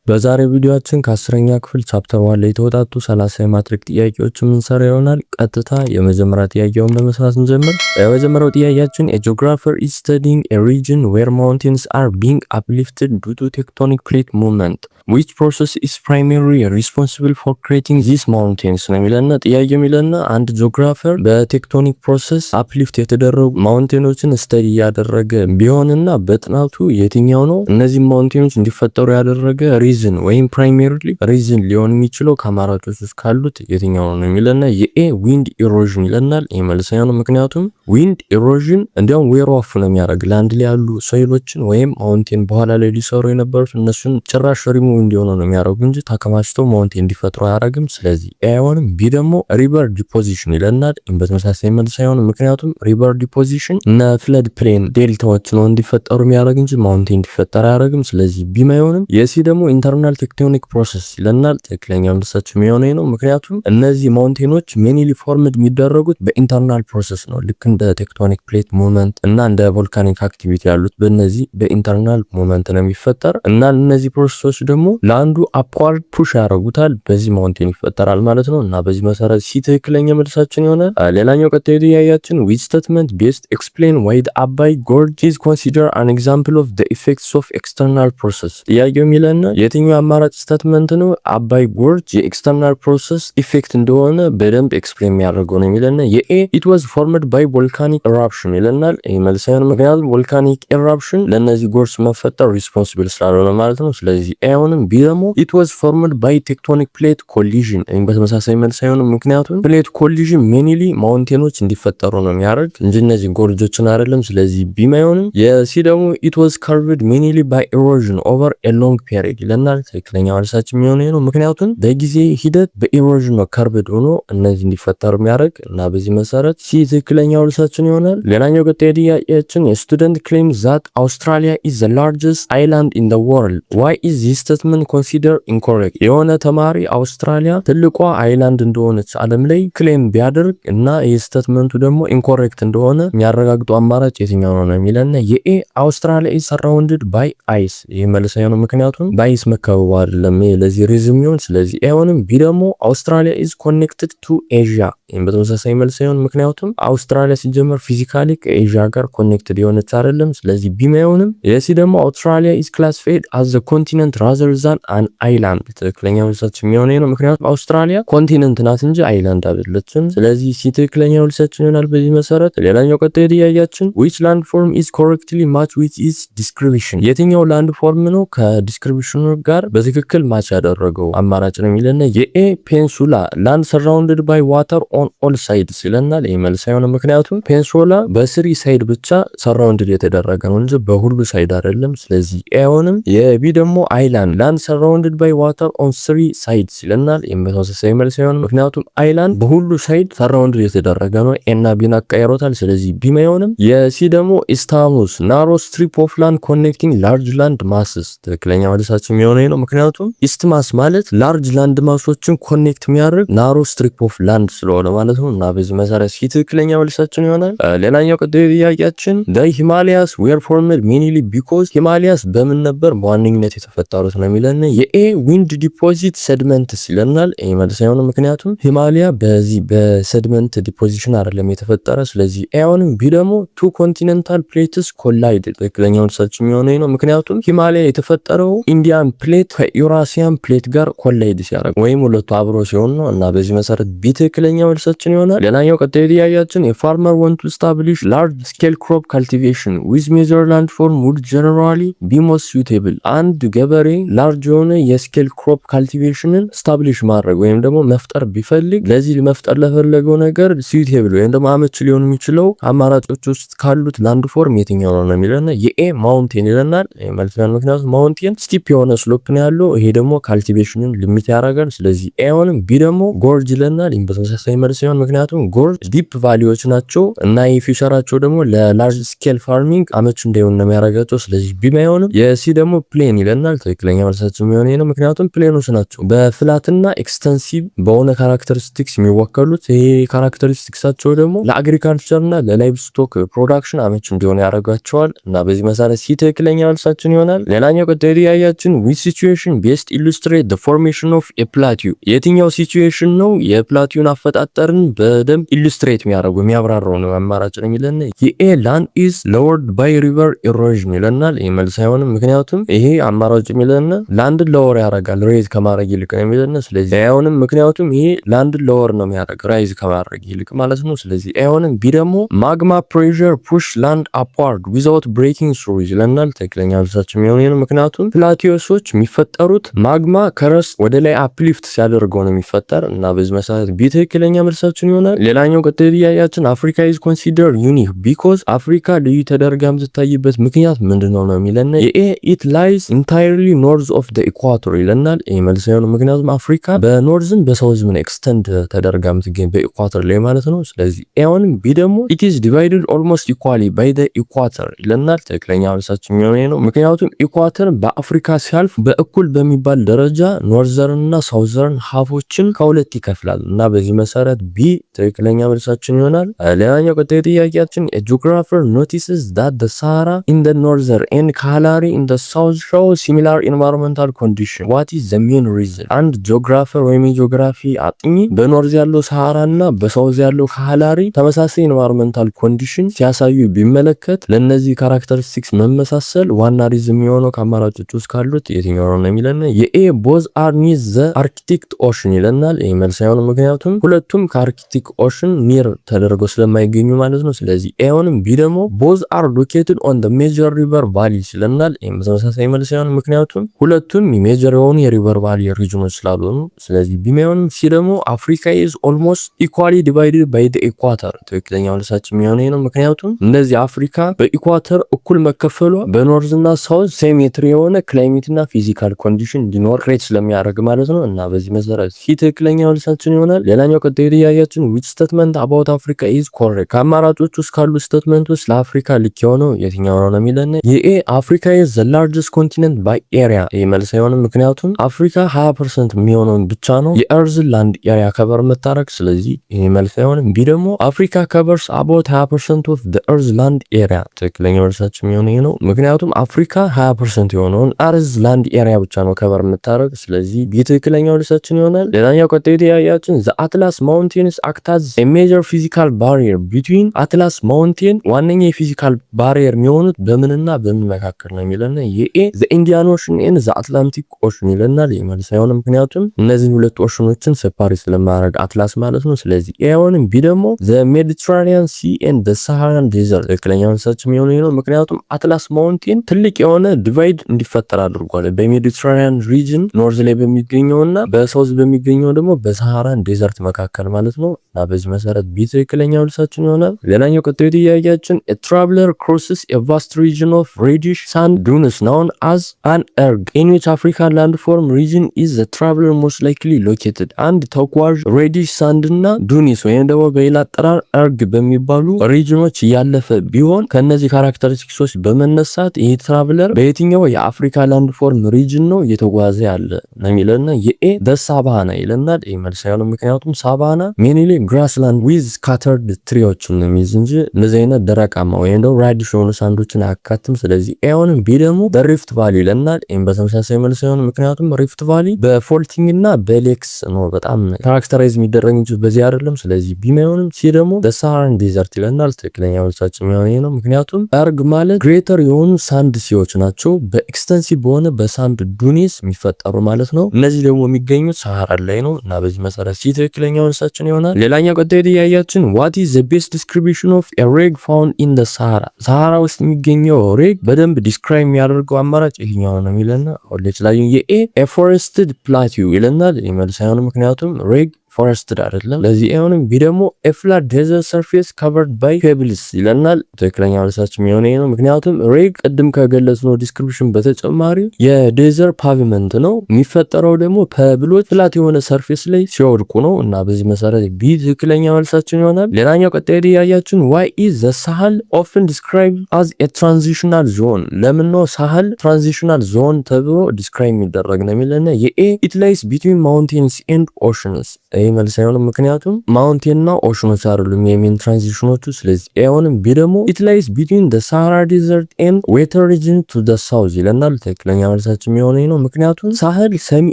በዛሬው ቪዲዮአችን ከ10ኛ ክፍል ቻፕተር 1 ላይ የተወጣጡ 30 የማትሪክ ጥያቄዎችን እንሰራ ይሆናል። ቀጥታ የመጀመሪያ ጥያቄውን በመስራት እንጀምር። የመጀመሪያው ጥያቄያችን a geographer is studying a region where mountains are being uplifted due to tectonic plate movement. Which process is primarily responsible for creating these mountains? ነው የሚለና ጥያቄው የሚለና አንድ ጂኦግራፈር በቴክቶኒክ ፕሮሰስ አፕሊፍት የተደረጉ ማውንቴኖችን ስተዲ ያደረገ ቢሆንና በጥናቱ የትኛው ነው እነዚህ ማውንቴኖች እንዲፈጠሩ ያደረገ ሪዝን ወይም ፕራይመሪሊ ሪዝን ሊሆን የሚችለው ከአማራጮች ውስጥ ካሉት የትኛው ነው የሚለና የኤ ዊንድ ኢሮዥን ይለናል። ይሄ መልሰኛ ነው። ምክንያቱም ዊንድ ኢሮዥን እንዲያውም ዌር ኦፍ ነው የሚያደርግ ላንድ ላይ ያሉ ሶይሎችን ወይም ማውንቴን በኋላ ላይ ሊሰሩ የነበሩት እነሱን ጭራሽ ሪሙቭ እንዲሆኑ ነው የሚያደርጉ እንጂ ተከማችተው ማውንቴን እንዲፈጥሩ አያደርግም። ስለዚህ ኤ አይሆንም። ቢ ደግሞ ሪቨር ዲፖዚሽን ይለናል። በተመሳሳይ መልስ አይሆንም። ምክንያቱም ሪቨር ዲፖዚሽን እና ፍለድ ፕሌን ዴልታዎች ነው እንዲፈጠሩ የሚያደርግ እንጂ ማውንቴን እንዲፈጠር አያደርግም። ስለዚህ ቢ አይሆንም። የሲ ደግሞ ኢንተርናል ቴክቶኒክ ፕሮሰስ ይለናል። ትክክለኛው መልሳችን የሚሆነው ነው። ምክንያቱም እነዚህ ማውንቴኖች ሜኒሊ ፎርምድ የሚደረጉት በኢንተርናል ፕሮሰስ ነው። ልክ እንደ ቴክቶኒክ ፕሌት ሙቭመንት እና እንደ ቮልካኒክ አክቲቪቲ ያሉት በእነዚህ በኢንተርናል ሙቭመንት ነው የሚፈጠር እና እነዚህ ፕሮሰሶች ደግሞ ለአንዱ አፕዋርድ ፑሽ ያደርጉታል። በዚህ ማውንቴን ይፈጠራል ማለት ነው እና በዚህ መሰረት ሲ ትክክለኛ መልሳችን ይሆናል። ሌላኛው ቀጣዩ ጥያቄያችን which statement best explain why the አባይ ጎርጅ is considered an example of the effects of external process? ጥያቄው የሚለን የትኛው አማራጭ ስቴትመንት ነው አባይ ጎርጅ የኤክስተርናል ፕሮሰስ ኢፌክት እንደሆነ በደንብ ኤክስፕሌን የሚያደርገው ነው የሚለን የኤ it was formed by volcanic eruption ይለናል። ይሄ መልስ አይሆንም። ምክንያቱም ቮልካኒክ ኤራፕሽን ለነዚህ ጎርጅ መፈጠር ሪስፖንሲብል ስላልሆነ ማለት ነው። ስለዚህ አይሆንም። ቢ ደግሞ it was formed by tectonic plate collision በተመሳሳይ መልስ አይሆንም። ምክንያቱም ፕሌት ኮሊዥን ሜኒሊ ማውንቴኖች እንዲፈጠሩ ነው የሚያደርግ እንጂ እነዚህ ጎርጆችን አይደለም። ስለዚህ ቢ አይሆንም። የሲ ደግሞ it was curved mainly by erosion over a long period ይለናል። ትክክለኛ መልሳችን የሚሆነው ነው። ምክንያቱም በጊዜ ሂደት በኢሮዥን ነው ከርቭድ ሆኖ እነዚህ እንዲፈጠሩ የሚያደርግ እና በዚህ መሰረት ሲ ትክክለኛ መልሳችን ይሆናል። ሌላኛው ቀጣይ ጥያቄያችን የስቱደንት claims that Australia is the largest island in the world. Why is this statement considered incorrect? የሆነ ተማሪ አውስትራሊያ ትልቋ አይላንድ እንደሆነች ዓለም ላይ ክሌም ቢያደርግ እና ይህ ስቴትመንቱ ደግሞ ኢንኮሬክት እንደሆነ የሚያረጋግጡ አማራጭ የትኛው ነው የሚለና የኤ አውስትራሊያ is surrounded by ice ይህ መልስ ነው። ምክንያቱም በአይስ መከበቡ አይደለም ለዚህ ሪዝም ይሆን። ስለዚህ አይሆንም። ቢ ደግሞ አውስትራሊያ is connected to Asia ይህም በተመሳሳይ መልስ ይሆን። ምክንያቱም አውስትራሊያ ሲጀመር ፊዚካሊ ከኤዥያ ጋር ኮኔክትድ የሆነች አይደለም። ስለዚህ ቢ አይሆንም። የሲ ደግሞ አውስትራሊያ is classified as a continent rather than an island ትክክለኛ መልሳችን የሚሆነው ነው። ምክንያቱም አውስትራሊያ ኮንቲነንት ናት እንጂ አይላንድ አይደለችም። ስለዚህ ሲ ትክክለኛ መልሳችን ይሆናል በዚህ መሰረት። ሌላኛው ቀጣይ ጥያቄያችን which land form is correctly matched with its description? የትኛው ላንድ ፎርም ነው ከዲስክሪፕሽኑ ጋር በትክክል ማች ያደረገው አማራጭ ነው የሚለና የኤ ፔንሱላ ላንድ ሰራውንድድ ባይ ዋተር ኦን ኦል ሳይድስ ይለናል። ይህ መልስ አይሆንም። ምክንያቱም ፔንሱላ በስሪ ሳይድ ብቻ ሰራውንድድ የተደረገ ነው እንጂ በሁሉ ሳይድ አይደለም። ስለዚህ አይሆንም። የቢ ደግሞ አይላንድ ላንድ ሰራውንድድ ባይ ዋተር ኦን ስሪ ሳይድስ ይለናል። ይህ በተመሳሳይ መልስ አይሆንም። ምክንያቱም አይላንድ በሁሉ ሳይድ ሰራውንድድ የተደረገ ነው። ኤና ቢን አቀያይሮታል። ስለዚህ ቢ አይሆንም። የሲ ደግሞ ኢስታሙስ ናሮ ስትሪፕ ኦፍ ላንድ ኮኔክቲንግ ላርጅ ላንድ ማስስ ትክክለኛ መልሳችን የሚሆነው ነው። ምክንያቱም ኢስትማስ ማለት ላርጅ ላንድ ማሶችን ኮኔክት የሚያደርግ ናሮ ስትሪፕ ኦፍ ላንድ ስለሆነ ማለት ነው እና በዚህ መሰረት ሲ ትክክለኛ መልሳችን ይሆናል። ሌላኛው ቀጣዩ ጥያቄያችን the Himalayas were formed mainly because ሂማሊያስ በምን ነበር በዋነኝነት የተፈጠሩት ነው የሚለን የኤ ዊንድ ዲፖዚት ሰድመንትስ ይለናል። ይሄ መልስ አይሆንም። ምክንያቱም ሂማሊያ በዚህ በሰድመንት ዲፖዚሽን አይደለም የተፈጠረ። ስለዚህ አይሆንም። ቢ ደግሞ ቱ ኮንቲኔንታል ፕሌትስ ኮላይድ ትክክለኛ መልሳችን የሚሆነው ነው። ምክንያቱም ሂማሊያ የተፈጠረው ኢንዲያን ፕሌት ከዩራሲያን ፕሌት ጋር ኮላይድ ሲያደርግ ወይም ሁለቱ አብሮ ሲሆን ነው እና በዚህ መሰረት ቢ ትክክለኛ መልሳችን ይሆናል። ሌላኛው ቀጣዩ ጥያቄያችን የፋርመር want to establish large scale crop cultivation with measure land form would generally be most suitable? አንድ ገበሬ ላርጅ የሆነ የስኬል ክሮፕ ካልቲቬሽንን ስታብሊሽ ማድረግ ወይም ደግሞ መፍጠር ቢፈልግ ለዚህ መፍጠር ለፈለገው ነገር suitable ወይም ደግሞ አመች ሊሆን የሚችለው አማራጮች ውስጥ ካሉት ላንድ ፎርም የትኛው ነው የሚለና የኤ ማውንቴን ይለናል። መልስ ነው። ምክንያቱም ማውንቴን ስቲፕ የሆነ ስሎፕ ነው ያለው። ይሄ ደግሞ ካልቲቬሽንን ሊሚት ያደርጋል። ስለዚህ ኤ አይሆንም። ቢ ደግሞ ጎርጅ ይለናል። ይሄን በተመሳሳይ መልስ ሲሆን ምክንያቱም ጎርጅ ዲፕ ቫሊዎች ናቸው እና የፊውቸራቸው ደግሞ ለላርጅ ስኬል ፋርሚንግ አመች እንዳይሆን ነው የሚያደርጋቸው። ስለዚህ ቢ አይሆንም። የሲ ደግሞ ፕሌን ይለናል። ትክክለኛ መልሳችን የሚሆነው ነው። ምክንያቱም ፕሌኖች ናቸው በፍላትና ኤክስተንሲቭ በሆነ ካራክተሪስቲክስ የሚወከሉት። ይሄ ካራክተሪስቲክሳቸው ደግሞ ለአግሪካልቸርና ለላይቭስቶክ ፕሮዳክሽን አመች እንዲሆን ያደርጋቸዋል እና በዚህ መሰረት ሲ ትክክለኛ መልሳችን ይሆናል። ሌላኛው ቀጣይ ጥያቄያችን which situation best illustrate the formation of a plateau? የትኛው ሲቹዌሽን ነው የፕላቲዩን አፈጣጠርን በደንብ ኢሉስትሬት የሚያብራራው ነው አማራጭ ነው የሚለን። የኤ ላንድ ኢዝ lowered by river erosion ይለናል። ይህ መልስ አይሆንም። ምክንያቱም ይሄ አማራጭ የሚለን ላንድን ሎወር ያደርጋል ሬዝ ከማድረግ ይልቅ ነው የሚለን። ስለዚህ አይሆንም። ምክንያቱም ይሄ ላንድን ሎወር ነው የሚያደርግ ራይዝ ከማድረግ ይልቅ ማለት ነው። ስለዚህ አይሆንም። ቢ ደግሞ ማግማ ፕሬሸር ፑሽ ላንድ አፕዋርድ ዊዛውት ብሬኪንግ ስሩ ይለናል። ትክክለኛ መልሳችን የሚሆነው ነው። ምክንያቱም ፕላቲዮሶች የሚፈጠሩት ማግማ ከረስ ወደ ላይ አፕሊፍት ሲያደርገው ነው የሚፈጠር እና በዚህ መሰረት ቢ ትክክለኛ መልሳችን ይሆናል። ሌላኛው ቀጣይ ጥያቄያችን አፍሪካ ኢዝ ኮንሲደር ዩኒክ ቢኮዝ አፍሪካ ልዩ ተደርጋ የምትታይበት ምክንያት ምንድነው ነው የሚለን። የኤ ኢት ላይዝ ኢንታይርሊ ኖርዝ ኦፍ ዘ ኢኳቶር ይለናል። ይህ መልስ ነው። ምክንያቱም አፍሪካ በኖርዝን በሳውዝን ኤክስተንድ ተደርጋ የምትገኝ በኢኳቶር ላይ ማለት ነው። ስለዚህ ኤውን ቢ ደግሞ ኢት ኢዝ ዲቫይድድ ኦልሞስት ኢኳሊ ባይ ዘ ኢኳቶር ይለናል። ትክክለኛ መልሳችን የሚሆነው ነው። ምክንያቱም ኢኳቶር በአፍሪካ ሲያልፍ በእኩል በሚባል ደረጃ ኖርዘርን እና ሳውዘርን ሃፎችን ከሁለት ይከፍላል እና በዚህ መሰረት ቢ ትክክለኛ መልሳችን ይሆናል። ሌላኛው ቀጣይ ጥያቄያችን a geographer notices that the Sahara in the northern and Kalahari in the south show similar environmental condition. What is the main reason? አንድ ጂኦግራፈር ወይም የጂኦግራፊ አጥኚ በኖርዝ ያለው ሰሃራ እና በሳውዝ ያለው ካላሪ ተመሳሳይ ኢንቫይሮንመንታል ኮንዲሽን ሲያሳዩ ቢመለከት ለነዚህ ካራክተሪስቲክስ መመሳሰል ዋና ሪዝም የሚሆነው ከአማራጮች ውስጥ ካሉት የትኛው ነው የሚለን። የኤ ቦዝ አር ኒር ዘ አርክቲክ ኦሽን ይለናል። ይህ መልስ አይሆንም። ምክንያቱም ሁለቱም ከአርክቲክ ኦሽን ኒር ተደርገው ስለማይገኙ ማለት ነው። ስለዚህ ኤውንም ቢ ደግሞ ቦዝ አር ሎኬትድ ኦን ዘ ሜጀር ሪቨር ቫሊስ ይለናል። ይህም በተመሳሳይ መልስ አይሆንም። ምክንያቱም ሁለቱም ሜጀር የሆኑ የሪቨር ቫሊ ሪጅኖች ስላልሆኑ። ስለዚህ ቢ አይሆንም። ሲ ደግሞ አፍሪካ ኢዝ ኦልሞስት ኢኳሊ ዲቫይድድ ባይ ዘ ኢኳተር ትክክለኛ መልሳችን የሚሆነው ነው። ምክንያቱም እነዚህ አፍሪካ በኢኳተር እኩል መከፈሏ በኖርዝ እና ሳውዝ ሴሜትሪ የሆነ ክላይሜት እና ፊዚካል ኮንዲሽን እንዲኖር ክሬት ስለሚያደርግ ማለት ነው እና በዚህ መሰረት ሲ ትክክለኛ መልሳችን ይሆናል። ሌላኛው ቀጣይ ጥያቄያችን which statement about Africa is correct? ከአማራጮች ውስጥ ካሉ ስቴትመንቶች ለአፍሪካ ልክ የሆነው የትኛው ነው የሚለን። የኤ አፍሪካ is the largest continent by area ይህ መልስ አይሆንም። ምክንያቱም አፍሪካ 20% የሚሆነውን ብቻ ነው የእርዝ ላንድ ኤሪያ ከበር የምታረግ። ስለዚህ ይህ መልስ አይሆንም። ቢ ደግሞ አፍሪካ covers about 20% of the earth land area ትክክለኛ መልሳችን የሚሆነው ነው። ምክንያቱም አፍሪካ 20% የሆነውን እርዝ ላንድ ኤሪያ ብቻ ነው ከበር የምታረግ። ስለዚህ ቢ ትክክለኛ መልሳችን ይሆናል። ሌላኛው ቀጣይ ጥያቄያችን the Atlas Mountains act as a major physical barrier between አትላስ ማውንቴን ዋነኛ የፊዚካል ባሪየር የሚሆኑት በምንና በምን መካከል ነው የሚለን። የኤ the Indian Ocean and the Atlantic Ocean ይለናል። ይህ መልስ አይሆንም። ምክንያቱም እነዚህን ሁለት ኦሽኖችን ሴፓሬት ስለማድረግ አትላስ ማለት ነው። ስለዚህ ኤ አይሆንም። ቢ ደግሞ the Mediterranean Sea and the Saharan Desert ትክክለኛ መልሳችን የሚሆነው ነው። ምክንያቱም አትላስ ማውንቴን ትልቅ የሆነ ዲቫይድ እንዲፈጠር አድርጓል በሜዲትራኒያን ሪጅን ኖርዝ ላይ በሚገኘውና በሳውዝ በሚገኘው ደግሞ በሳሃራን ዴዘርት መካከል ማለት ነው እና በዚህ መሰረት ቢ ትክክለኛ መልሳችን ይሆናል። ሌላኛው ቀጣዩ ጥያቄያችን a traveler crosses a vast region of reddish sand dunes known as an erg in which African landform region is the traveler most likely located አንድ ተጓዥ ሬዲሽ ሳንድ እና ዱኒስ ወይም ደግሞ በሌላ አጠራር ኤርግ በሚባሉ ሪጅኖች ያለፈ ቢሆን ከነዚህ ካራክተሪስቲክሶች በመነሳት ይህ ትራቨለር በየትኛው የአፍሪካ ላንድፎርም ሪጅን ነው እየተጓዘ ያለ ነው የሚለና የኤ ሳቫና ይለናል። ይህ መልስ ያለው ምክንያቱም ሳቫና ሜኒሊ ግራስላንድ ዊዝ ስካተርድ ትሪዎችን ነው የሚይዝ እንጂ እነዚህ አይነት ደረቃማ ወይም ደግሞ ራዲሽ የሆኑ ሳንዶችን አያካትም። ስለዚህ ኤውንም ቢ ደግሞ በሪፍት ቫሊ ይለናል። ይህም በተመሳሳይ መልስ ያለው ምክንያቱም ሪፍት ቫሊ በፎልቲንግ እና በሌክስ ነው በጣም ካራክተራይዝ የሚደረግ እንጂ በዚህ አይደለም። ስለዚህ ቢ አይሆንም። ሲ ደግሞ ሳሃራን ዴዘርት ይለናል። ትክክለኛ መልሳችን የሚሆነው ነው። ምክንያቱም ኤርግ ማለት ግሬተር የሆኑ ሳንድ ሲዎች ናቸው በኤክስተንሲቭ በሆነ በሳንድ ዱኒስ የሚፈጠሩ ማለት ነው። እነዚህ ደግሞ የሚገኙት ሳሃራ ላይ ነው እና በዚህ መሰረት ሲ ትክክለኛ መልሳችን ይሆናል። ሌላኛው ቀጣይ ጥያቄያችን what is the best description of a rig found in the Sahara? ሳሃራ ውስጥ የሚገኘው ሪግ በደንብ ዲስክራይብ የሚያደርገው አማራጭ ይሄኛው ነው የሚለና ሁሌ የተለያዩ የኤ a forested plateau ይለናል። ይመልሳል ምክንያቱም ሪግ ፎረስትድ አይደለም። ለዚህ አይሆንም። ቢ ደግሞ a flat desert surface covered by pebbles ይለናል። ትክክለኛ መልሳችን የሚሆነው ነው። ምክንያቱም ሬግ ቅድም ከገለጽነው ዲስክሪፕሽን በተጨማሪ የዴዘር ፓቪመንት ነው የሚፈጠረው ደግሞ ፐብሎች ፍላት የሆነ ሰርፌስ ላይ ሲወድቁ ነው እና በዚህ መሰረት ቢ ትክክለኛ መልሳችን ይሆናል። ሌላኛው ቀጣይ ጥያቄያችን why is the Sahel often described as a transitional zone? ለምን ነው ሳህል ትራንዚሽናል ዞን ተብሎ ዲስክራይብ የሚደረግ ነው የሚለና የኤ it lies between mountains and oceans ይህ መልስ አይሆንም። ምክንያቱም ማውንቴን እና ኦሽኖች አይደሉም የሚን ትራንዚሽኖቹ። ስለዚህ ኤ አይሆንም። ቢ ደግሞ it lies between the Sahara desert and wetter region to the south ይለናል። ትክክለኛ መልሳችን የሚሆነው ነው። ምክንያቱም ሳህል ሰሚ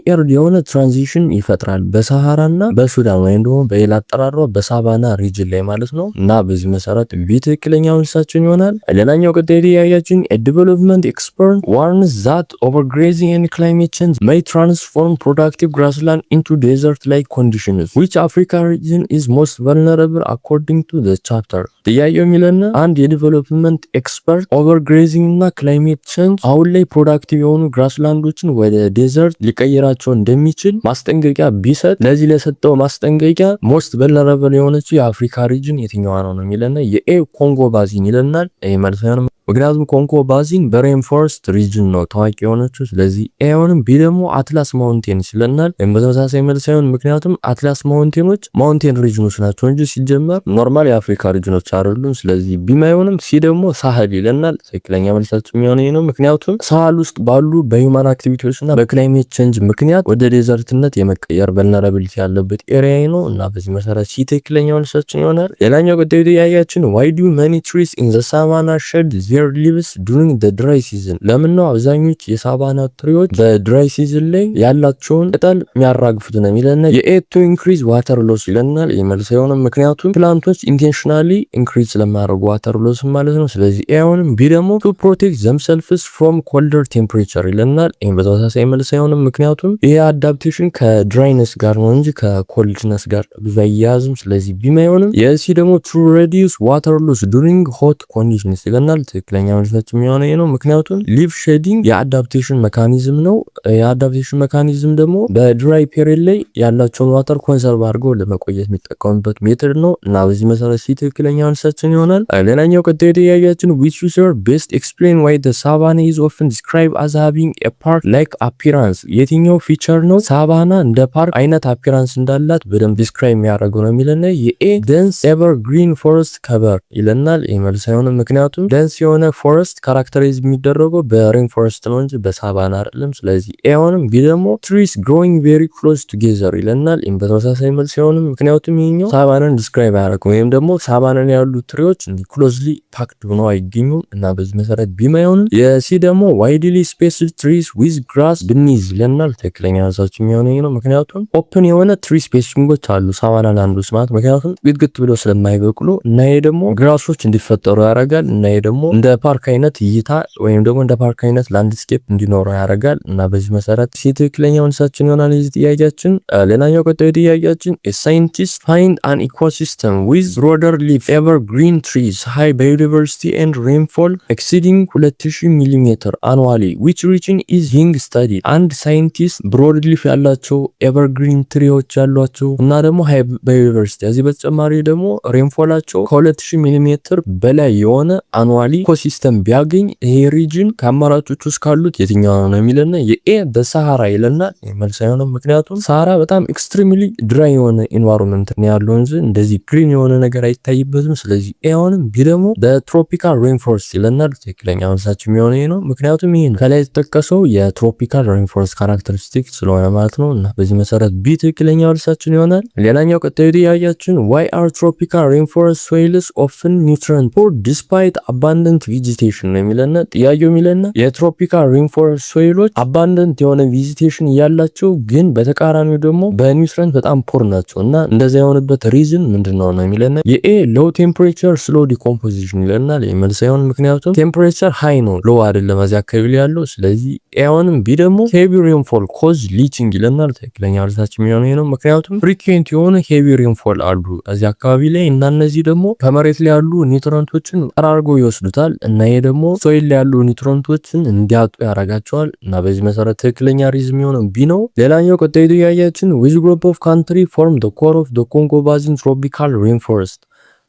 ኤርድ የሆነ ትራንዚሽን ይፈጥራል በሳሃራና በሱዳን ወይም ደግሞ በሌላ አጠራሯ በሳቫና ሪጅን ላይ ማለት ነው እና በዚህ መሰረት ቢ ትክክለኛ መልሳችን ይሆናል። ሌላኛው ቀጣይ ጥያቄያችን a development expert warns that overgrazing and climate change may transform productive grassland into desert-like conditions. Which African region is most vulnerable according to the chapter? ጥያቄው የሚለና አንድ የዲቨሎፕመንት ኤክስፐርት ኦቨርግሬዚንግ እና ክላይሜት ቼንጅ አሁን ላይ ፕሮዳክቲቭ የሆኑ ግራስላንዶችን ወደ ዴዘርት ሊቀይራቸው እንደሚችል ማስጠንቀቂያ ቢሰጥ ለዚህ ለሰጠው ማስጠንቀቂያ ሞስት ቨልነራብል የሆነችው የአፍሪካ ሪጅን የትኛዋ ነው ነው የሚለና የኤ ኮንጎ ባዚን ይለናል። ይህ መልስ ነው። ምክንያቱም ኮንጎ ባዚን በሬን ፎረስት ሪጅን ነው ታዋቂ የሆነችው። ስለዚህ ኤውንም ቢ ደግሞ አትላስ ማውንቴንስ ይለናል። በተመሳሳይ መልስ ሳይሆን ምክንያቱም አትላስ ማውንቴኖች ማውንቴን ሪጅኖች ናቸው እንጂ ሲጀመር ኖርማል የአፍሪካ ሪጅኖች አይደሉም። ስለዚህ ቢ ማይሆንም ሲ ደግሞ ሳህል ይለናል። ትክክለኛ መልሳችን የሚሆነው ነው። ምክንያቱም ሳህል ውስጥ ባሉ በሂውማን አክቲቪቲዎችና በክላይሜት ቼንጅ ምክንያት ወደ ዴዘርትነት የመቀየር ቨልነራቢሊቲ ያለበት ኤሪያ ነው እና በዚህ መሰረት ሲ ትክክለኛ መልሳችን ይሆናል። ሌላኛው ቀጣዩ ጥያቄያችን why do many trees in the savannah shed ሊቭስ ዱሪንግ ዘ ድራይ ሲዝን? ለምን ነው አብዛኞቹ የሳቫና ትሪዎች በድራይ ሲዝን ላይ ያላቸውን ቅጠል የሚያራግፉት ነው የሚለና የኤ ቱ ኢንክሪዝ ዋተር ሎስ ይለናል። የመልስ አይሆንም። ምክንያቱም ፕላንቶች ኢንቴንሽናሊ ኢንክሪዝ ስለማያደርጉ ዋተር ሎስ ማለት ነው። ስለዚህ ኤ አይሆንም። ቢ ደግሞ ቱ ፕሮቴክት ዘምሰልፍስ ፍሮም ኮልደር ቴምፕሬቸር ይለናል። ይህም በተመሳሳይ መልስ አይሆንም። ምክንያቱም ይሄ አዳፕቴሽን ከድራይነስ ጋር ነው እንጂ ከኮልድነስ ጋር ብዙ አያያዝም። ስለዚህ ቢ አይሆንም። የሲ ደግሞ ቱ ሬዲዩስ ዋተር ሎስ ዱሪንግ ሆት ኮንዲሽንስ ይለናል። ትክክለኛ መልሳችን የሚሆነው ነው። ምክንያቱም ሊቭ ሼዲንግ የአዳፕቴሽን ሜካኒዝም ነው። የአዳፕቴሽን ሜካኒዝም ደግሞ በድራይ ፔሪድ ላይ ያላቸውን ዋተር ኮንሰርቭ አድርገው ለመቆየት የሚጠቀሙበት ሜተድ ነው እና በዚህ መሰረት ሲ ትክክለኛ መልሳችን ይሆናል። ሌላኛው ቀጣይ ጥያቄያችን which feature best explain why the savannah is often described as having a park like appearance? የትኛው ፊቸር ነው ሳቫና እንደ ፓርክ አይነት አፒራንስ እንዳላት በደንብ ዲስክራይብ የሚያደርገው ነው የሚለና የኤ ደንስ ኤቨርግሪን ፎረስት ከቨር ይለናል። ይህ መልስ አይሆንም። ምክንያቱም ደንስ የሆነ ፎረስት ካራክተራይዝ የሚደረገው በሬን ፎረስት ነው እንጂ በሳቫና አይደለም። ስለዚህ ኤ አይሆንም። ቢ ደግሞ ትሪስ ግሮዊንግ ቬሪ ክሎዝ ቱጌዘር ይለናል። ይህም በተመሳሳይ መልስ አይሆንም። ምክንያቱም ይሄኛው ሳቫናን ዲስክራይብ አያደርግም ወይም ደግሞ ሳቫናን ያሉ ትሪዎች ክሎዝሊ ፓክድ ሆነው አይገኙም እና በዚህ መሰረት ቢ አይሆንም። የሲ ደግሞ ዋይድሊ ስፔስድ ትሪስ ዊዝ ግራስ ብኒዝ ይለናል። ትክክለኛ መልሳችን የሚሆነው ነው። ምክንያቱም ኦፕን የሆነ ትሪ ስፔሲንጎች አሉ ሳቫና ላንድ ውስጥ ማለት ምክንያቱም ግትግት ብለው ስለማይበቅሉ እና ይሄ ደግሞ ግራሶች እንዲፈጠሩ ያደርጋል እና ይሄ ደግሞ እንደ ፓርክ አይነት እይታ ወይም ደግሞ እንደ ፓርክ አይነት ላንድስኬፕ እንዲኖረው ያደርጋል እና በዚህ መሰረት ሲ ትክክለኛ መልሳችን ይሆናል የዚህ ጥያቄያችን። ሌላኛው ቀጣዩ ጥያቄያችን a scientist find an ecosystem with broader leaf evergreen trees high biodiversity and rainfall exceeding 2000 mm annually which region is being studied? አንድ ሳይንቲስት ብሮድ ሊፍ ያላቸው ኤቨርግሪን ትሪዎች ያሏቸው እና ደግሞ ሃይ ባዮዳይቨርሲቲ እዚህ በተጨማሪ ደግሞ ሬንፎላቸው ከ2000 ሚሊ ሜትር በላይ የሆነ አኑዋሊ ኢኮሲስተም ቢያገኝ ይሄ ሪጅን ከአማራጮች ውስጥ ካሉት የትኛው ነው የሚለና የኤ በሳሃራ ይለና መልስ አይሆንም። ምክንያቱም ሳሃራ በጣም ኤክስትሪምሊ ድራይ የሆነ ኢንቫይሮንመንት ነው ያለው እንጂ እንደዚህ ግሪን የሆነ ነገር አይታይበትም። ስለዚህ ኤ አይሆንም። ቢ ደግሞ በትሮፒካል ሬንፎረስት ይለናል። ትክክለኛ መልሳችን የሚሆነው ይሄ ነው። ምክንያቱም ይሄ ከላይ የተጠቀሰው የትሮፒካል ሬንፎረስት ካራክተሪስቲክ ስለሆነ ማለት ነው እና በዚህ መሰረት ቢ ትክክለኛ መልሳችን ይሆናል። ሌላኛው ቀጣዩ ጥያቄያችን why are tropical rainforest soils often nutrient poor despite abundant vegetation ነው የሚለና ጥያቄው የሚለና የትሮፒካል ሬንፎረስት ሶይሎች አባንደንት የሆነ ቬጂቴሽን ያላቸው ግን በተቃራኒው ደግሞ በኒውትሪየንት በጣም ፖር ናቸው እና እንደዛ የሆነበት ሪዝን ምንድነው ነው የሚለና የኤ ሎው ቴምፕሬቸር ስሎ ዲኮምፖዚሽን ይለናል። የመልስ አይሆን ምክንያቱም ቴምፕሬቸር ሃይ ነው ሎው አይደለም እዚህ አካባቢ ያለው። ስለዚህ ኤ አይሆንም። ቢ ደግሞ ሄቪ ሬንፎል ኮዝ ሊቺንግ ይለናል። ትክክለኛ መልሳችን የሚሆነው ነው። ምክንያቱም ፍሪኩዌንት የሆነ ሄቪ ሬንፎል አሉ እዚህ አካባቢ ላይ እና እነዚህ ደግሞ ከመሬት ላይ ያሉ ኒውትሪየንቶችን ጠራርጎ ይወስዱታል። ይፈጥራል እና ይሄ ደግሞ ሶይል ላይ ያሉ ኒውትሮንቶችን እንዲያጡ ያደርጋቸዋል እና በዚህ መሰረት ትክክለኛ ሪዝም የሚሆነው ቢ ነው። ሌላኛው ቀጣዩ ጥያቄያችን which group of country form the core of the Congo Basin tropical rainforest?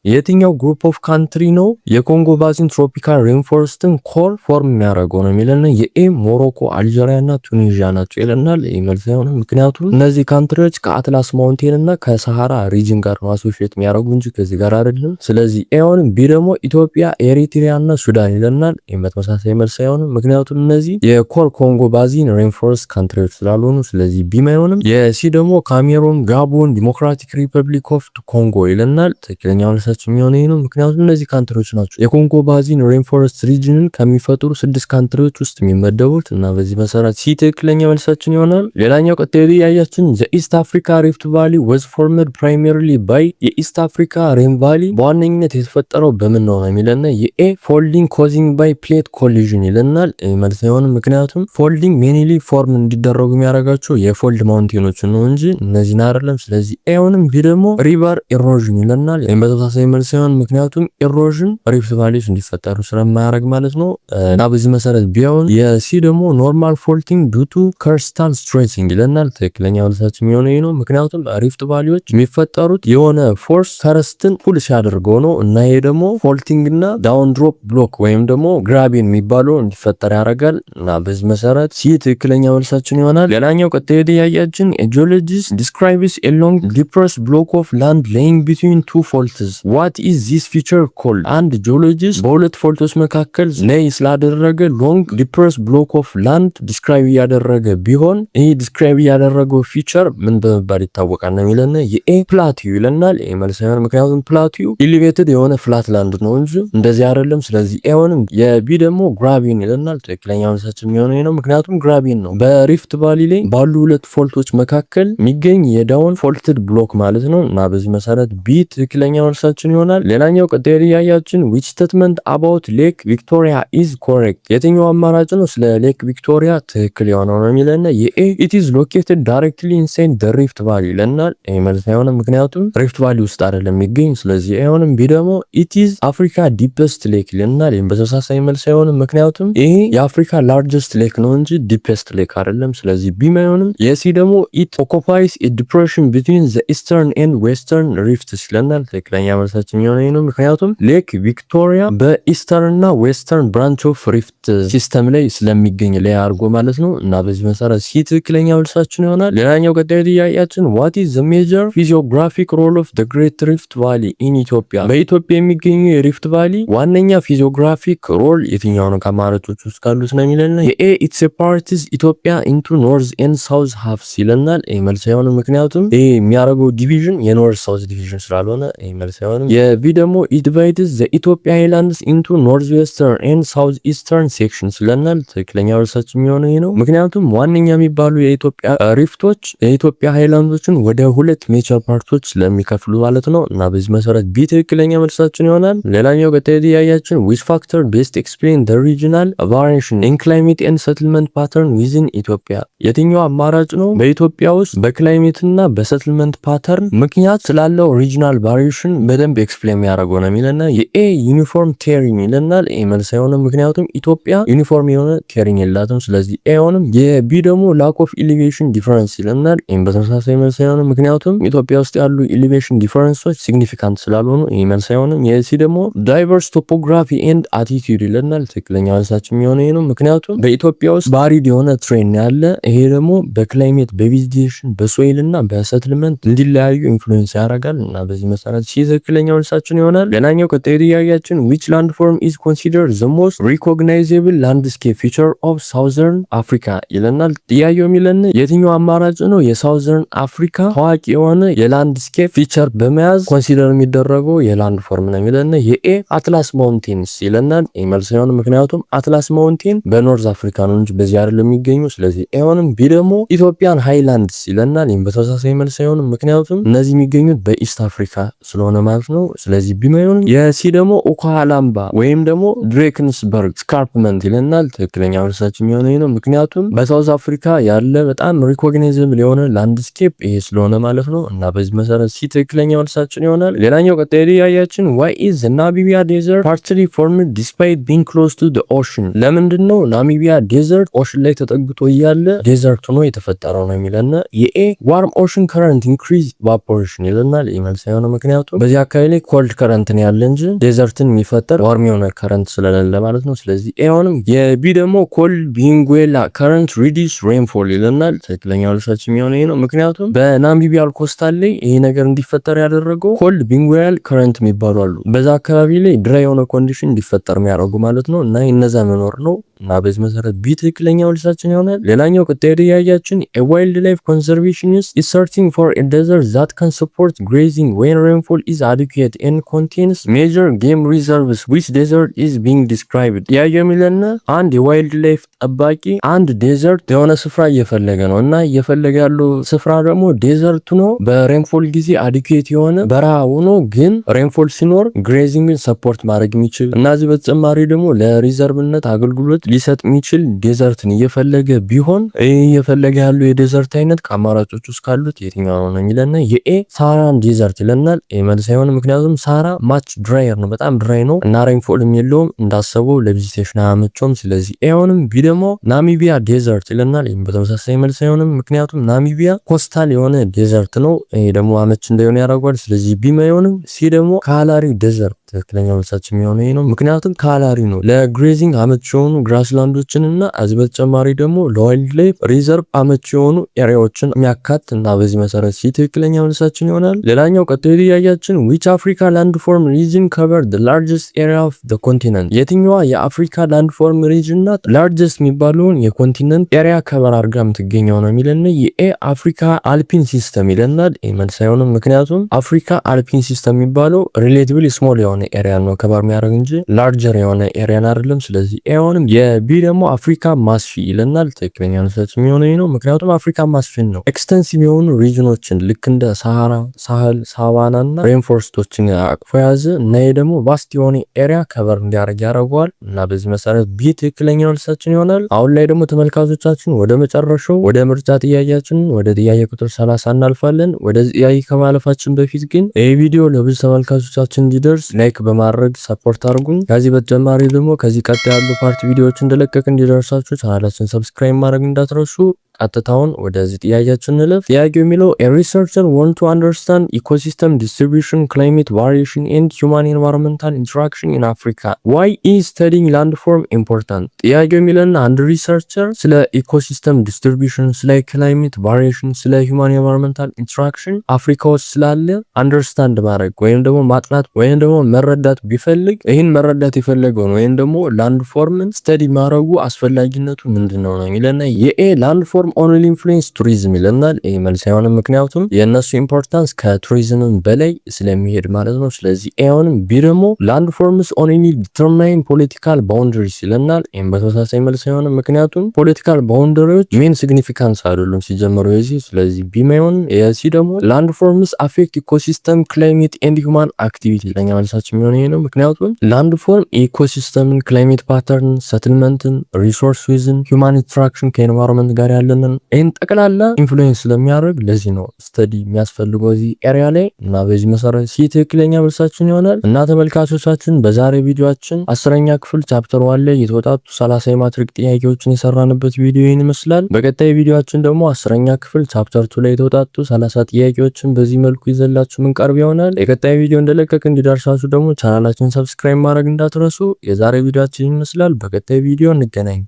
የትኛው ግሩፕ ኦፍ ካንትሪ ነው የኮንጎ ባዚን ትሮፒካል ሬንፎረስትን ኮር ፎርም የሚያደርገው ነው የሚለን። የኤ ሞሮኮ፣ አልጄሪያ እና ቱኒዥያ ናቸው ይለናል። መልስ ነው። ምክንያቱም እነዚህ ካንትሪዎች ከአትላስ ማውንቴን እና ከሰሃራ ሪጅን ጋር ነው አሶሺየት የሚያደርጉ እንጂ ከዚህ ጋር አይደለም። ስለዚህ ኤውን ቢ ደግሞ ኢትዮጵያ፣ ኤሪትሪያ እና ሱዳን ይለናል። ተመሳሳይ መልስ አይሆንም፣ ምክንያቱም እነዚህ የኮር ኮንጎ ባዚን ሬንፎረስት ካንትሪዎች ስላልሆኑ። ስለዚህ ቢ አይሆንም። የሲ ደግሞ ካሜሩን፣ ጋቦን፣ ዲሞክራቲክ ሪፐብሊክ ኦፍ ኮንጎ ይለናል። ትክክለኛው የሚሆነ ነው። ምክንያቱም እነዚህ ካንትሪዎች ናቸው የኮንጎ ባዚን ሬንፎረስት ሪጅንን ከሚፈጥሩ 6 ካንትሪዎች ውስጥ የሚመደቡት እና በዚህ መሰረት ሲ ትክክለኛ መልሳችን ይሆናል። ሌላኛው ቀጣዩ ጥያቄያችን the East Africa Rift Valley was formed primarily by የኢስት አፍሪካ ሬን ቫሊ በዋነኝነት የተፈጠረው በምን ነው የሚለና የኤ ፎልዲንግ ኮዚንግ ባይ ፕሌት ኮሊዥን ይለናል። መልስ አይሆንም፣ ምክንያቱም ፎልዲንግ ሜንሊ ፎርም እንዲደረጉ የሚያደርጋቸው የፎልድ ማውንቴኖች ነው እንጂ እነዚህን አይደለም። ስለዚህ ኤውንም ቢ ደግሞ ሪቨር ኢሮዥን ይለናል። በተመሳሳይ መልስ ሲሆን ምክንያቱም ኢሮዥን ሪፍት ቫሊዎች እንዲፈጠሩ ስለማያደርግ ማለት ነው እና በዚህ መሰረት ቢሆን የሲ ደግሞ ኖርማል ፎልቲንግ ዱ ቱ ከርስታል ስትሬችንግ ይለናል። ትክክለኛ መልሳችን የሚሆነው ነው። ምክንያቱም ሪፍት ቫሊዎች የሚፈጠሩት የሆነ ፎርስ ከርስትን ፑል ሲያደርገው ነው እና ይሄ ደግሞ ፎልቲንግ እና ዳውን ድሮፕ ብሎክ ወይም ደግሞ ግራቢን የሚባለው እንዲፈጠር ያደርጋል እና በዚህ መሰረት ሲ ትክክለኛ መልሳችን ይሆናል። ሌላኛው ቀጣዩ ጥያቄያችን ጂኦሎጂስት ዲስክራይብስ ኤ ሎንግ ዲፕረስ ብሎክ ኦፍ ላንድ ሌይንግ ቢትዊን ቱ ፎልትስ what is this feature called? አንድ ጂኦሎጂስት በሁለት ፎልቶች መካከል ላይ ስላደረገ ሎንግ ዲፕረስ ብሎክ ኦፍ ላንድ ዲስክራይብ ያደረገ ቢሆን ይህ ዲስክራይብ ያደረገው ፊቸር ምን በመባል ይታወቃል ነው የሚለን። የኤ ፕላቲው ይለናል። ይሄ መልስ አይሆን፣ ምክንያቱም ፕላቲው ኢሊቬትድ የሆነ ፍላት ላንድ ነው እንጂ እንደዚህ አይደለም። ስለዚህ ኤውንም የቢ ደግሞ ግራቢን ይለናል። ትክክለኛ መልሳችን የሚሆነው ነው፣ ምክንያቱም ግራቢን ነው በሪፍት ቫሊ ላይ ባሉ ሁለት ፎልቶች መካከል የሚገኝ የዳውን ፎልትድ ብሎክ ማለት ነው እና በዚህ መሰረት ቢ ትክክለኛ መልሳችን ይሆናል። ሌላኛው ቀጣይ ጥያቄያችን which statement about ሌክ ቪክቶሪያ is correct? የትኛው አማራጭ ነው ስለ ሌክ ቪክቶሪያ ትክክል የሆነው ነው የሚለን። የኤ it is located directly inside the rift valley ይለናል። ይሄ መልስ አይሆንም፣ ምክንያቱም ሪፍት ቫሊ ውስጥ አይደለም የሚገኝ። ስለዚህ አይሆንም። ቢ ደግሞ it is Africa deepest lake ይለናል። ይሄም በተመሳሳይ መልስ አይሆንም፣ ምክንያቱም ይሄ የአፍሪካ ላርጀስት ሌክ ነው እንጂ ዲፔስት ሌክ አይደለም። ስለዚህ ቢ አይሆንም። የሲ ደግሞ it occupies a depression between the eastern and western rifts ይለናል። ትክክለኛ መልሳችን የሚሆነው ነው፣ ምክንያቱም ሌክ ቪክቶሪያ በኢስተርን እና ዌስተርን ብራንች ኦፍ ሪፍት ሲስተም ላይ ስለሚገኝ ላይ አድርጎ ማለት ነው እና በዚህ መሰረት ሲ ትክክለኛ መልሳችን ይሆናል። ሌላኛው ቀጣዩ ጥያቄያችን what is the major physiographic role of the great rift valley in Ethiopia? በኢትዮጵያ የሚገኙ የሪፍት ቫሊ ዋነኛ ፊዚዮግራፊክ ሮል የትኛው ነው ከአማራጮች ውስጥ ካሉት ነው የሚለን። የኤ it separates ኢትዮጵያ into north and south halves ይለናል። ይሄ መልስ አይሆንም፣ ምክንያቱም ይሄ የሚያደርገው ዲቪዥን የኖርዝ ሳውዝ ዲቪዥን ስላልሆነ ይሄ መልስ አይሆንም። የቢ ደግሞ it divides the Ethiopia Islands into northwestern and southeastern sections ይለናል። ትክክለኛ መልሳችን የሚሆነው ነው፣ ምክንያቱም ዋነኛ የሚባሉ የኢትዮጵያ ሪፍቶች የኢትዮጵያ ሃይላንዶችን ወደ ሁለት ሜጀር ፓርቶች ስለሚከፍሉ ማለት ነው እና በዚህ መሰረት ቢ ትክክለኛ መልሳችን ይሆናል። ሌላኛው ቀጣዩ ጥያቄያችን which factor best explain the regional variation in climate and settlement pattern within Ethiopia? የትኛው አማራጭ ነው በኢትዮጵያ ውስጥ በክላይሜት እና በሰትልመንት ፓተርን ምክንያት ስላለው ሪጂናል ቫሪዬሽን በደንብ ኤክስፕሌን የሚያደርገው ነው የሚለና። የኤ ዩኒፎርም ቴሪንግ ይለናል። ኤ መልስ አይሆንም፣ ምክንያቱም ኢትዮጵያ ዩኒፎርም የሆነ ቴሪንግ የላትም። ስለዚህ ኤ አይሆንም። የቢ ደግሞ ላክ ኦፍ ኢሊቬሽን ዲፈረንስ ይለናል። ኤም በተመሳሳይ መልስ አይሆንም፣ ምክንያቱም ኢትዮጵያ ውስጥ ያሉ ኢሊቬሽን ዲፈረንሶች ሲግኒፊካንት ስላልሆኑ ኤ መልስ አይሆንም። የሲ ደግሞ ዳይቨርስ ቶፖግራፊ ኤንድ አቲቲዩድ ይለናል። ትክክለኛ መልሳችን የሚሆነው ነው፣ ምክንያቱም በኢትዮጵያ ውስጥ ባሪድ የሆነ ትሬን ያለ ይሄ ደግሞ በክላይሜት በቬጂቴሽን በሶይል እና በሰትልመንት እንዲለያዩ ኢንፍሉዌንስ ያደርጋል እና በዚህ መሰረት ሲ ትክክለኛ መልሳችን ይሆናል። ሌላኛው ቀጣዩ ጥያቄያችን which landform is considered the most recognizable landscape feature of southern Africa ይለናል። ጥያቄው የሚለን የትኛው አማራጭ ነው የሳውዘርን አፍሪካ ታዋቂ የሆነ የላንድስኬፕ ፊቸር በመያዝ ኮንሲደር የሚደረገው የላንድ ፎርም ነው የሚለን። የኤ አትላስ ማውንቴንስ ይለናል። ኤ መልስ አይሆንም፣ ምክንያቱም አትላስ ማውንቴን በኖርዝ አፍሪካ ነው እንጂ በዚህ አይደለም የሚገኙ። ስለዚህ ኤ አይሆንም። ቢ ደግሞ ኢትዮጵያን ሃይላንድስ ይለናል። ይህም በተመሳሳይ መልስ አይሆንም፣ ምክንያቱም እነዚህ የሚገኙት በኢስት አፍሪካ ስለሆነ ማለት ማለት ነው። ስለዚህ ቢማይሆን የሲ ደግሞ ኦካላምባ ወይም ደግሞ ድሬክንስበርግ ስካርፕመንት ይለናል። ትክክለኛ መልሳችን የሚሆነው ነው። ምክንያቱም በሳውዝ አፍሪካ ያለ በጣም ሪኮግናይዝብል የሆነ ላንድስኬፕ ይሄ ስለሆነ ማለት ነው። እና በዚህ መሰረት ሲ ትክክለኛ መልሳችን ይሆናል። ሌላኛው ቀጣይ ጥያቄያችን ዋይ ኢዝ ናሚቢያ ዴዘርት ፓርትሊ ፎርምድ ዲስፓይት ቢንግ ክሎዝ ቱ ዘ ኦሽን? ለምንድን ነው ናሚቢያ ዴዘርት ኦሽን ላይ ተጠግቶ እያለ ዴዘርት ሆኖ የተፈጠረው ነው የሚለን። የኤ ዋርም ኦሽን ከረንት ኢንክሪዝ ኢቫፖሬሽን ይለናል። መልስ የሆነ ምክንያቱም በዚህ አካባቢ ላይ ኮልድ ከረንት ነው ያለ እንጂ ዴዘርትን የሚፈጠር ዋርም የሆነ ከረንት ስለሌለ ማለት ነው። ስለዚህ ኤ ሆንም። የቢ ደግሞ ኮልድ ቢንጉዌላ ከረንት ሪዲስ ሬንፎል ይለናል። ትክክለኛ መልሳችን የሚሆነ ነው። ምክንያቱም በናሚቢያ ኮስታል ላይ ይሄ ነገር እንዲፈጠር ያደረገው ኮልድ ቢንጉዌል ከረንት የሚባሉ አሉ። በዛ አካባቢ ላይ ድራይ የሆነ ኮንዲሽን እንዲፈጠር የሚያደርጉ ማለት ነው። እና እነዛ መኖር ነው። እና በዚህ መሰረት ቢ ትክክለኛ መልሳችን ይሆናል። ሌላኛው ቀጣይ ጥያቄያችን a wildlife conservationist is searching for a desert that can support grazing when rainfall is adequate and contains major game reserves. Which desert is being described? ጥያቄው የሚለን አንድ የዋይልድ ላይፍ ጠባቂ አንድ ዴዘርት የሆነ ስፍራ እየፈለገ ነው እና እየፈለገ ያለው ስፍራ ደግሞ ዴዘርት ሆኖ በሬንፎል ጊዜ አዲኩዌት የሆነ በረሃ ሆኖ ግን ሬንፎል ሲኖር ግሬዚንግን ሰፖርት ማድረግ የሚችል እና እዚህ በተጨማሪ ደግሞ ለሪዘርቭነት አገልግሎት ሊሰጥ የሚችል ዴዘርትን እየፈለገ ቢሆን እየፈለገ ያለው የዴዘርት አይነት ከአማራጮች ውስጥ ካሉት የትኛው ነው የሚለን? የኤ ሳራን ዴዘርት ይለናል። መልስ አይሆን። ምክንያቱም ሳራ ማች ድራየር ነው፣ በጣም ድራይ ነው እና ሬንፎልም የለውም እንዳሰበው ለቪዚቴሽን አያመቸውም። ስለዚህ ኤ ሆንም። ቢ ደግሞ ናሚቢያ ዴዘርት ይለናል። በተመሳሳይ መልስ አይሆንም፣ ምክንያቱም ናሚቢያ ኮስታል የሆነ ዴዘርት ነው። ይሄ ደግሞ አመች እንዳይሆን ያደርጓል። ስለዚህ ቢ አይሆንም። ሲ ደግሞ ካላሪ ዴዘርት ትክክለኛ መልሳችን የሚሆነው ነው። ምክንያቱም ካላሪ ነው ለግሬዚንግ አመች የሆኑ ግራስላንዶችን እና እዚህ በተጨማሪ ደግሞ ለዋይልድ ላይፍ ሪዘርቭ አመች የሆኑ ኤሪያዎችን የሚያካት እና በዚህ መሰረት ሲ ትክክለኛ መልሳችን ይሆናል። ሌላኛው ቀጣዩ ጥያቄያችን which Africa landform region covered the largest area of the continent? የትኛዋ የአፍሪካ ላንድፎርም ሪጅን ናት ላርጀስት የሚባለውን የኮንቲነንት ኤሪያ ከበር አድርጋ የምትገኘው ነው የሚለን። የኤ አፍሪካ አልፒን ሲስተም ይለናል። መልስ አይሆንም፣ ምክንያቱም አፍሪካ አልፒን ሲስተም የሚባለው ሪሌቲቭሊ ስሞል የሆነ ኤሪያ ነው ከበር የሚያደርግ እንጂ ላርጀር የሆነ ኤሪያን አይደለም። ስለዚህ ኤ ሆንም። የቢ ደግሞ አፍሪካ ማስፊ ይለናል። ትክክለኛ መልሳችን የሚሆነው ነው፣ ምክንያቱም አፍሪካ ማስፊን ነው ኤክስተንሲቭ የሆኑ ሪጅኖችን ልክ እንደ ሳሃራ፣ ሳህል፣ ሳቫና እና ሬንፎርስቶችን አቅፎ የያዘ እና ይሄ ደግሞ ቫስት የሆነ ኤሪያ ከበር እንዲያደርግ ያደርገዋል እና በዚህ መሰረት ቢ ትክክለኛ መልሳችን ይሆናል። አሁን ላይ ደግሞ ተመልካቾቻችን ወደ መጨረሻው ወደ ምርጫ ጥያቄያችን ወደ ጥያቄ ቁጥር 30 እናልፋለን። ወደ ጥያቄ ከማለፋችን በፊት ግን ይህ ቪዲዮ ለብዙ ተመልካቾቻችን እንዲደርስ ላይክ በማድረግ ሰፖርት አድርጉን። ከዚህ በተጨማሪ ደግሞ ከዚህ ቀጥ ያሉ ፓርት ቪዲዮዎች እንደለቀቅ እንዲደርሳችሁ ቻናላችን ሰብስክራይብ ማድረግ እንዳትረሱ። ቀጥታውን ወደዚህ ጥያቄያችን እንለፍ። ጥያቄው የሚለው a researcher want to understand ecosystem distribution, climate variation and human environmental interaction in Africa. Why is studying landform important? ጥያቄው የሚለን አንድ ሪሰርቸር ስለ ኢኮሲስተም ዲስትሪቢዩሽን፣ ስለ ክላይሜት ቫሪዬሽን፣ ስለ human environmental interaction አፍሪካ ውስጥ ስላለ አንደርስታንድ ማድረግ ወይም ደግሞ ማጥናት ወይም ደግሞ መረዳት ቢፈልግ ይህን መረዳት የፈለገው ነው ወይም ደግሞ ላንድፎርምን ስተዲ ማድረጉ አስፈላጊነቱ ምንድነው ነው የሚለን። የኤ ላንድፎርም ኦንሊ ኢንፍሉዌንስ ቱሪዝም ይለናል። ይህ መልስ አይሆንም፣ ምክንያቱም የእነሱ ኢምፖርታንስ ከቱሪዝምም በላይ ስለሚሄድ ማለት ነው። ስለዚህ ኤሆንም። ቢ ደግሞ ላንድ ፎርምስ ኦንሊ ዲተርማይን ፖለቲካል ባውንደሪስ ይለናል። ይህም በተመሳሳይ መልስ አይሆንም፣ ምክንያቱም ፖለቲካል ባውንደሪዎች ሜን ሲግኒፊካንስ አይደሉም ሲጀመሩ የዚህ። ስለዚህ ቢ አይሆንም። የሲ ደግሞ ላንድ ፎርምስ አፌክት ኢኮሲስተም ክላይሜት ኤንድ ሁማን አክቲቪቲ ለኛ መልሳችን የሚሆነ ይሄ ነው። ምክንያቱም ላንድ ፎርም ኢኮሲስተምን፣ ክላይሜት ፓተርን፣ ሰትልመንትን፣ ሪሶርስ ዊዝን፣ ሁማን ኢንተራክሽን ከኤንቫይሮንመንት ጋር ያለን ይህን ጠቅላላ ኢንፍሉዌንስ ስለሚያደርግ ለዚህ ነው ስተዲ የሚያስፈልገው እዚህ ኤሪያ ላይ እና በዚህ መሰረት ሲ ትክክለኛ መልሳችን ይሆናል። እና ተመልካቾቻችን በዛሬ ቪዲዮአችን 10ኛ ክፍል ቻፕተር 1 ላይ የተወጣጡ 30 የማትሪክ ጥያቄዎችን የሰራንበት ቪዲዮ ይህን ይመስላል። በቀጣይ ቪዲዮአችን ደግሞ 10ኛ ክፍል ቻፕተር 2 ላይ የተወጣጡ 30 ጥያቄዎችን በዚህ መልኩ ይዘላችሁ ምን ቀርብ ይሆናል። የቀጣይ ቪዲዮ እንደለቀቅ እንዲደርሳችሁ ደግሞ ቻናላችንን ሰብስክራይብ ማድረግ እንዳትረሱ። የዛሬ ቪዲዮአችን ይመስላል። በቀጣይ ቪዲዮ እንገናኝ።